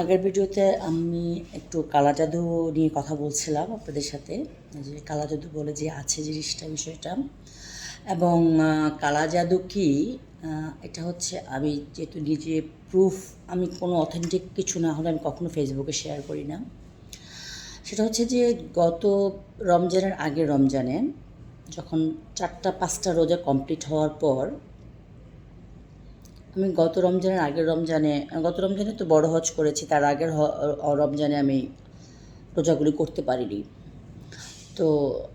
আগের ভিডিওতে আমি একটু কালা জাদু নিয়ে কথা বলছিলাম আপনাদের সাথে, যে কালা জাদু বলে যে আছে জিনিসটা, বিষয়টা। এবং কালা জাদু কি, এটা হচ্ছে আমি যেহেতু নিজে প্রুফ, আমি কোনো অথেন্টিক কিছু না হলে আমি কখনো ফেসবুকে শেয়ার করি না। সেটা হচ্ছে যে গত রমজানের আগের রমজানে যখন 4-5টা রোজা কমপ্লিট হওয়ার পর, আমি গত রমজানে তো বড় হজ করেছি, তার আগের রমজানে আমি রোজাগুলি করতে পারিনি। তো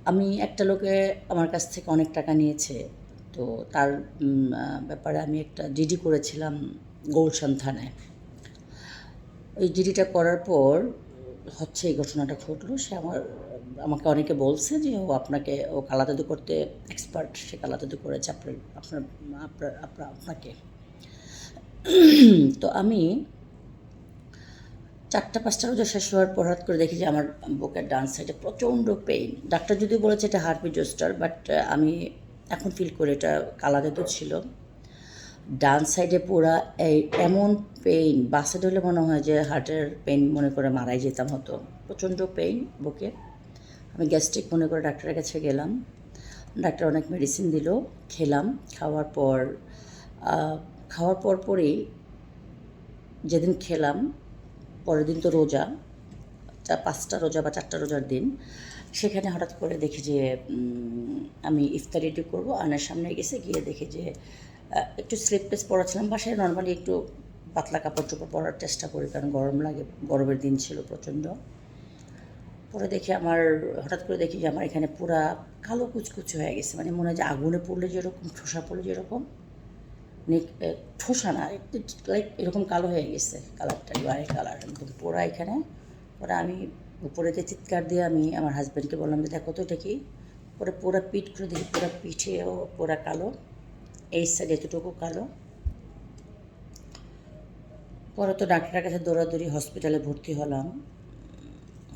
আমি একটা লোকে আমার কাছ থেকে অনেক টাকা নিয়েছে, তো তার ব্যাপারে আমি একটা জিডি করেছিলাম গুলশান থানায়। ওই জিডিটা করার পর হচ্ছে এই ঘটনাটা ঘটলো। সে আমাকে অনেকে বলছে যে ও কালা জাদু করতে এক্সপার্ট, সে কালা জাদু করেছে আপনাকে। তো আমি 4-5টা রোজা শেষ হওয়ার পর হঠাৎ করে দেখি যে আমার বুকের ডান সাইডে প্রচণ্ড পেইন। ডাক্তার যদিও বলেছে এটা হার্টবিট জোস্টার, বাট আমি এখন ফিল করি এটা কালা জাদু ছিল। ডান সাইডে পুরা এমন পেইন, বাঁ সাইডে হলে মনে হয় যে হার্টের পেইন মনে করে মারাই যেতাম হতো। প্রচণ্ড পেইন বুকে। আমি গ্যাস্ট্রিক মনে করে ডাক্তারের কাছে গেলাম। ডাক্তার অনেক মেডিসিন দিল, খেলাম। খাওয়ার পরই যেদিন খেলাম, পরের দিন তো রোজা, 5টা রোজা বা 4টা রোজার দিন, সেখানে হঠাৎ করে দেখি যে আমি ইফতার রেডি করবো, আয়নার সামনে গিয়ে দেখি যে একটু স্লিপলেস পরা ছিলাম। বাসায় নর্মালি একটু পাতলা কাপড় চোপড় পরার চেষ্টা করি, কারণ গরম লাগে, গরমের দিন ছিল প্রচণ্ড। পরে দেখি হঠাৎ করে দেখি যে আমার এখানে পুরা কালো কুচকুচে হয়ে গেছে, মানে মনে হয় যে আগুনে পড়লে যেরকম, ঠোসা পড়লে যেরকম, মানে ঠোসা না, লাইক এরকম কালো হয়ে গেছে, কালারটা গায়ের কালার একদম পোড়া এখানে। পরে আমি উপরেতে চিৎকার দিয়ে আমি আমার হাজব্যান্ডকে বললাম যে দেখো তো এটা কি। পরে পুরো পিঠ করে দেখি, পুরো পিঠেও পুরা কালো, এই সাইড এতটুকু কালো। পরে তো ডাক্তারের কাছে দৌড়াদৌড়ি, হসপিটালে ভর্তি হলাম,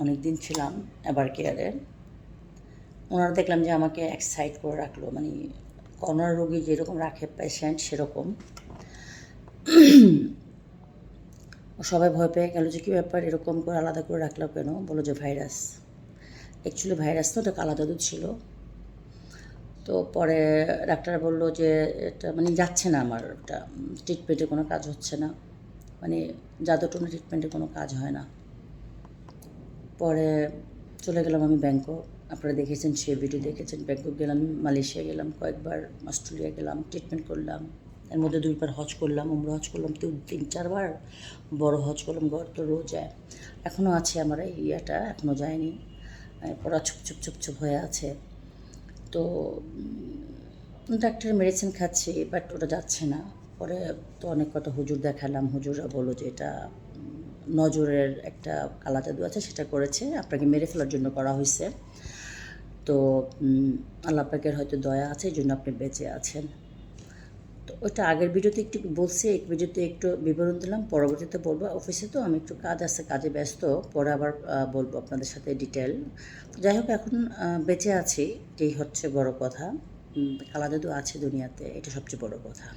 অনেক দিন ছিলাম এবার কেয়ারে। ওনারা দেখলাম যে আমাকে এক সাইড করে রাখলো, মানে করোনার রোগী যেরকম রাখে পেশেন্ট সেরকম। সবাই ভয় পেয়ে গেল যে কী ব্যাপার, এরকম করে আলাদা করে রাখলো কেন? বলো যে ভাইরাস। অ্যাকচুয়ালি ভাইরাস তো, ওটা কালা জাদু ছিল। তো পরে ডাক্তার বললো যে এটা মানে যাচ্ছে না, আমার ওটা ট্রিটমেন্টের কোনো কাজ হচ্ছে না, মানে জাদুটনা ট্রিটমেন্টের কোনো কাজ হয় না। পরে চলে গেলাম আমি ব্যাংকক। আপনারা দেখেছেন, সে ভিডিও দেখেছেন। ব্যাংকক গেলাম, মালয়েশিয়া গেলাম কয়েকবার, অস্ট্রেলিয়া গেলাম, ট্রিটমেন্ট করলাম। এর মধ্যে 2বার হজ করলাম, উমরা হজ করলাম, 3-4বার বড় হজ করলাম। গত রোজায় এখনও আছে আমার এই ইয়েটা, এখনও যায়নি, পড়া ছুপ হয়ে আছে। তো ডাক্তারের মেডিসিন খাচ্ছি, বাট ওটা যাচ্ছে না। পরে তো অনেক কটা হুজুর দেখালাম, হুজুররা বললো যে এটা নজরের একটা কালা জাদু আছে, সেটা করেছে, আপনাকে মেরে ফেলার জন্য করা হয়েছে। তো আল্লাহ পাকের হয়তো দয়া আছে, এই জন্য আপনি বেঁচে আছেন। তো ওইটা আগের ভিডিওতে একটু বলছি, এই ভিডিওতে একটু বিবরণ দিলাম, পরবর্তীতে বলবো। অফিসে তো আমি একটু কাজ আছে, কাজে ব্যস্ত, পরে আবার বলবো আপনাদের সাথে ডিটেল। যাই হোক, এখন বেঁচে আছি, এটাই হচ্ছে বড় কথা। কালা জাদু আছে দুনিয়াতে, এটা সবচেয়ে বড় কথা।